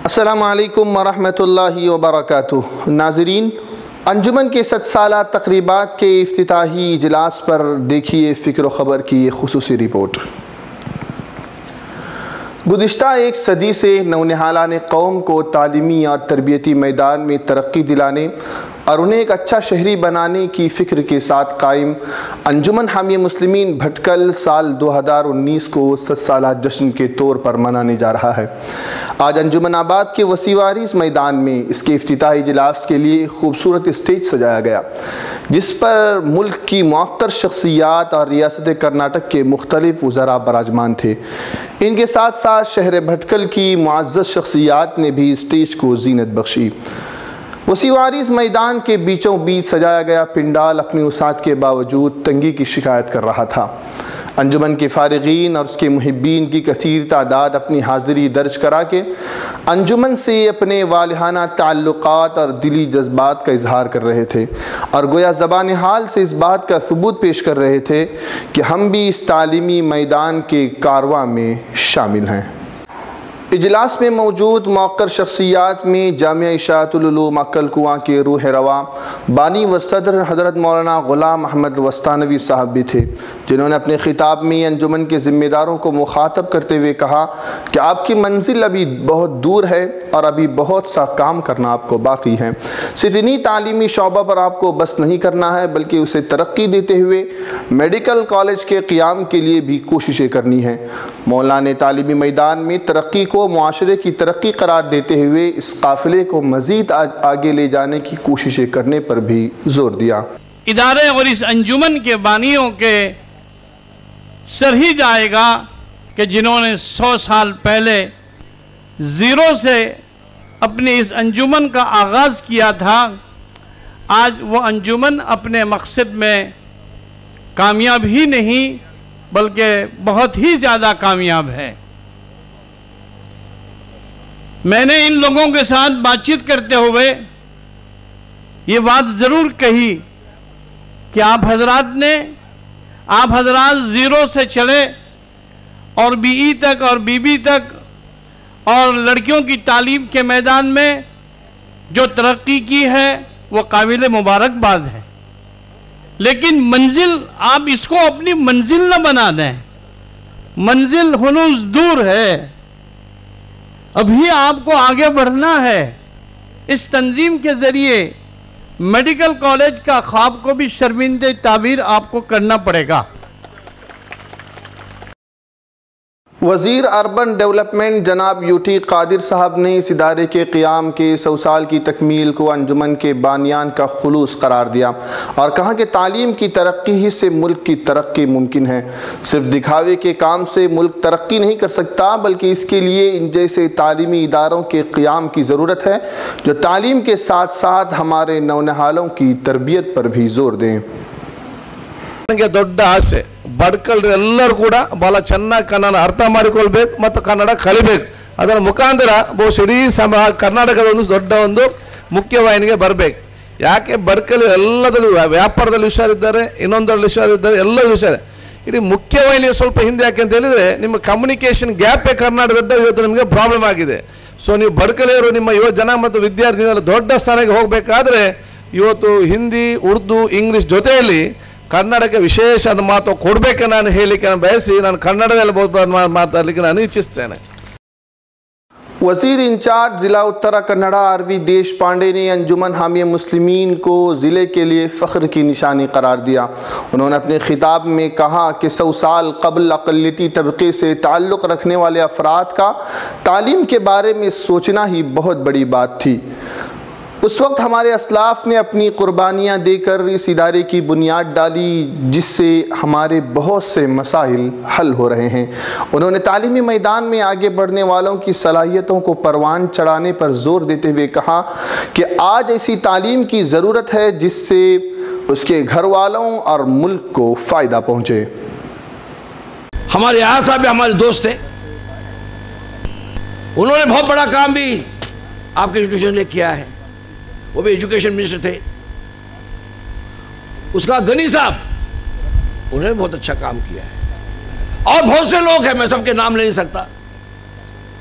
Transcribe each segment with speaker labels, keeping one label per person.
Speaker 1: السلام علیکم ورحمۃ اللہ وبرکاتہ۔ ناظرین، انجمن کے 7 سالہ تقریبات کے افتتاحی اجلاس پر دیکھیے فکر و خبر کی یہ خصوصی رپورٹ۔ گزشتہ 1 صدی سے نونہالان قوم کو تعلیمی اور تربیتی میدان میں ترقی دلانے اور انہیں ایک اچھا شہری بنانے کی فکر کے ساتھ قائم انجمن حامی مسلمین بھٹکل سال 2019 کو 7 سالہ جشن کے طور پر منانے جا رہا ہے۔ آج انجمن آباد کے وسیع وارث میدان میں اس کے افتتاحی اجلاس کے لیے خوبصورت اسٹیج سجایا گیا، جس پر ملک کی معطر شخصیات اور ریاست کرناٹک کے مختلف وزراء براجمان تھے۔ ان کے ساتھ ساتھ شہر بھٹکل کی معزز شخصیات نے بھی اسٹیج کو زینت بخشی۔ وسیع وارث میدان کے بیچوں بیچ سجایا گیا پنڈال اپنی وسعت کے باوجود تنگی کی شکایت کر رہا تھا۔ انجمن کے فارغین اور اس کے محبین کی کثیر تعداد اپنی حاضری درج کرا کے انجمن سے اپنے والہانہ تعلقات اور دلی جذبات کا اظہار کر رہے تھے، اور گویا زبان حال سے اس بات کا ثبوت پیش کر رہے تھے کہ ہم بھی اس تعلیمی میدان کے کارواں میں شامل ہیں۔ اجلاس میں موجود موقر شخصیات میں جامعہ اشاعت العلوم عقل کنواں کے روح رواں بانی و صدر حضرت مولانا غلام احمد وستانوی صاحب بھی تھے، جنہوں نے اپنے خطاب میں انجمن کے ذمہ داروں کو مخاطب کرتے ہوئے کہا کہ آپ کی منزل ابھی بہت دور ہے اور ابھی بہت سا کام کرنا آپ کو باقی ہے۔ صرف انہی تعلیمی شعبہ پر آپ کو بس نہیں کرنا ہے، بلکہ اسے ترقی دیتے ہوئے میڈیکل کالج کے قیام کے لیے بھی کوششیں کرنی ہیں۔ مولانا نے تعلیمی میدان میں ترقی کو معاشرے کی ترقی قرار دیتے ہوئے اس قافلے کو مزید آگے لے جانے کی کوششیں کرنے پر بھی زور دیا۔
Speaker 2: ادارے اور اس انجمن کے بانیوں کے سر ہی جائے گا کہ جنہوں نے 100 سال پہلے زیرو سے اپنے اس انجمن کا آغاز کیا تھا۔ آج وہ انجمن اپنے مقصد میں کامیاب ہی نہیں بلکہ بہت ہی زیادہ کامیاب ہے۔ میں نے ان لوگوں کے ساتھ بات چیت کرتے ہوئے یہ بات ضرور کہی کہ آپ حضرات زیرو سے چلے اور بی ای تک اور بی بی تک اور لڑکیوں کی تعلیم کے میدان میں جو ترقی کی ہے وہ قابل مبارکباد ہے، لیکن منزل آپ اس کو اپنی منزل نہ بنا دیں۔ منزل ہنوز دور ہے، ابھی آپ کو آگے بڑھنا ہے۔ اس تنظیم کے ذریعے میڈیکل کالج کا خواب کو بھی شرمندہ تعبیر آپ کو کرنا پڑے گا۔
Speaker 1: وزیر اربن ڈیولپمنٹ جناب یوٹی قادر صاحب نے اس ادارے کے قیام کے 100 سال کی تکمیل کو انجمن کے بانیان کا خلوص قرار دیا اور کہا کہ تعلیم کی ترقی ہی سے ملک کی ترقی ممکن ہے۔ صرف دکھاوے کے کام سے ملک ترقی نہیں کر سکتا، بلکہ اس کے لیے ان جیسے تعلیمی اداروں کے قیام کی ضرورت ہے جو تعلیم کے ساتھ ساتھ ہمارے نونہالوں کی تربیت پر بھی زور دیں۔
Speaker 3: ನನಗೆ ದೊಡ್ಡ ಆಸೆ ಬಡ್ಕಲ್ರು ಎಲ್ಲರೂ ಕೂಡ ಬಹಳ ಚೆನ್ನಾಗಿ ಕನ್ನಡ ಅರ್ಥ ಮಾಡಿಕೊಳ್ಬೇಕು ಮತ್ತು ಕನ್ನಡ ಕಲಿಬೇಕು। ಅದರ ಮುಖಾಂತರ ಬಹುಶಃ ಇಡೀ ಕರ್ನಾಟಕದ ಒಂದು ದೊಡ್ಡ ಒಂದು ಮುಖ್ಯವಾಹಿನಿಗೆ ಬರಬೇಕು। ಯಾಕೆ ಬಡ್ಕಲ್ ಎಲ್ಲದಲ್ಲೂ ವ್ಯಾಪಾರದಲ್ಲಿ ಹುಷಾರಿದ್ದಾರೆ, ಇನ್ನೊಂದರಲ್ಲಿ ಹುಷಾರಿದ್ದಾರೆ, ಎಲ್ಲರೂ ಹುಷಾರು। ಇಡೀ ಮುಖ್ಯವಾಹಿನಿಗೆ ಸ್ವಲ್ಪ ಹಿಂದೆ ಯಾಕೆ ಅಂತ ಹೇಳಿದರೆ ನಿಮ್ಮ ಕಮ್ಯುನಿಕೇಷನ್ ಗ್ಯಾಪೇ ಕರ್ನಾಟಕದ ಇವತ್ತು ನಿಮಗೆ ಪ್ರಾಬ್ಲಮ್ ಆಗಿದೆ। ಸೊ ನೀವು ಬಡ್ಕಲಿಯವರು ನಿಮ್ಮ ಯುವ ಜನ ಮತ್ತು ವಿದ್ಯಾರ್ಥಿಗಳು ದೊಡ್ಡ ಸ್ಥಾನಕ್ಕೆ ಹೋಗಬೇಕಾದ್ರೆ ಇವತ್ತು ಹಿಂದಿ, ಉರ್ದು, ಇಂಗ್ಲೀಷ್ ಜೊತೆಯಲ್ಲಿ ಕನ್ನಡಕ್ಕೆ ವಿಶೇಷವಾದ ಮಾತು ಕೊಡಬೇಕೆ ನಾನು ಹೇಳಲಿಕ್ಕೆ ಬಯಸಿ ನಾನು ಕನ್ನಡದಲ್ಲಿ ಮಾತಾಡಲಿಕ್ಕೆ ನಾನು ಇಚ್ಛಿಸ್ತೇನೆ।
Speaker 1: وزیر انچارج ضلع اترا کنڑا آروی دیش پانڈے نے انجمن حامی مسلمین کو ضلع کے لیے فخر کی نشانی قرار دیا۔ انہوں نے اپنے خطاب میں کہا کہ 100 سال قبل اقلیتی طبقے سے تعلق رکھنے والے افراد کا تعلیم کے بارے میں سوچنا ہی بہت بڑی بات تھی۔ اس وقت ہمارے اسلاف نے اپنی قربانیاں دے کر اس ادارے کی بنیاد ڈالی، جس سے ہمارے بہت سے مسائل حل ہو رہے ہیں۔ انہوں نے تعلیمی میدان میں آگے بڑھنے والوں کی صلاحیتوں کو پروان چڑھانے پر زور دیتے ہوئے کہا کہ آج ایسی تعلیم کی ضرورت ہے جس سے اس کے گھر والوں اور ملک کو فائدہ پہنچے۔
Speaker 4: ہمارے یہاں صاحب بھی ہمارے دوست ہیں، انہوں نے بہت بڑا کام بھی آپ کے انسٹیٹیوشن نے کیا ہے۔ وہ بھی ایجوکیشن منسٹر تھے۔ اس کا غنی صاحب، انہوں نے بہت اچھا کام کیا ہے، اور بہت سے لوگ ہیں، میں سب کے نام لے نہیں سکتا۔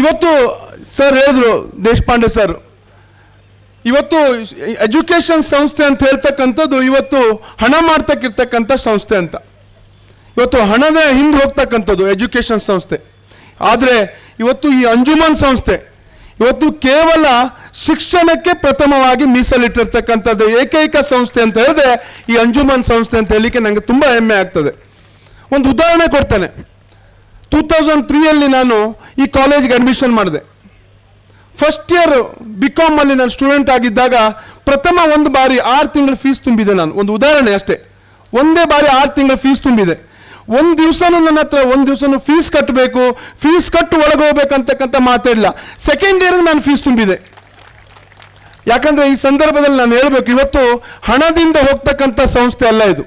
Speaker 5: ಇವತ್ತು ಸರ್ ಹೇಳಿದ್ರು, ದೇಶಪಾಂಡೆ ಸರ್, ಇವತ್ತು ಎಜುಕೇಷನ್ ಸಂಸ್ಥೆ ಅಂತ ಹೇಳ್ತಕ್ಕಂಥದ್ದು ಇವತ್ತು ಹಣ ಮಾಡ್ತಕ್ಕಿರ್ತಕ್ಕಂಥ ಸಂಸ್ಥೆ ಅಂತ, ಇವತ್ತು ಹಣದ ಹಿಂದೆ ಹೋಗ್ತಕ್ಕಂಥದ್ದು ಎಜುಕೇಷನ್ ಸಂಸ್ಥೆ. ಆದರೆ ಇವತ್ತು ಈ ಅಂಜುಮನ್ ಸಂಸ್ಥೆ ಇವತ್ತು ಕೇವಲ ಶಿಕ್ಷಣಕ್ಕೆ ಪ್ರಥಮವಾಗಿ ಮೀಸಲಿಟ್ಟಿರ್ತಕ್ಕಂಥದ್ದು ಏಕೈಕ ಸಂಸ್ಥೆ ಅಂತ ಹೇಳಿದ್ರೆ ಈ ಅಂಜುಮನ್ ಸಂಸ್ಥೆ ಅಂತ ಹೇಳಲಿಕ್ಕೆ ನನಗೆ ತುಂಬ ಹೆಮ್ಮೆ ಆಗ್ತದೆ. ಒಂದು ಉದಾಹರಣೆ ಕೊಡ್ತೇನೆ. 2003 ನಾನು ಈ ಕಾಲೇಜ್ಗೆ ಅಡ್ಮಿಷನ್ ಮಾಡಿದೆ. ಫಸ್ಟ್ ಇಯರ್ BCom ಅಲ್ಲಿ ನಾನು ಸ್ಟೂಡೆಂಟ್ ಆಗಿದ್ದಾಗ ಪ್ರಥಮ ಒಂದು ಬಾರಿ 6 ತಿಂಗಳ ಫೀಸ್ ತುಂಬಿದೆ ನಾನು. ಒಂದು ಉದಾಹರಣೆ ಅಷ್ಟೇ, ಒಂದೇ ಬಾರಿ 6 ತಿಂಗಳ ಫೀಸ್ ತುಂಬಿದೆ. ಒಂದು ದಿವಸನೂ ನನ್ನ ಹತ್ರ ಒಂದು ದಿವಸನೂ ಫೀಸ್ ಕಟ್ಟಬೇಕು, ಫೀಸ್ ಕಟ್ಟು ಒಳಗೆ ಹೋಗ್ಬೇಕಂತಕ್ಕಂಥ ಮಾತಾಡಿಲ್ಲ. ಸೆಕೆಂಡ್ ಇಯರ್ಗೆ ನಾನು ಫೀಸ್ ತುಂಬಿದೆ. ಯಾಕಂದ್ರೆ ಈ ಸಂದರ್ಭದಲ್ಲಿ ನಾನು ಹೇಳಬೇಕು, ಇವತ್ತು ಹಣದಿಂದ ಹೋಗ್ತಕ್ಕಂಥ ಸಂಸ್ಥೆ ಅಲ್ಲ ಇದು.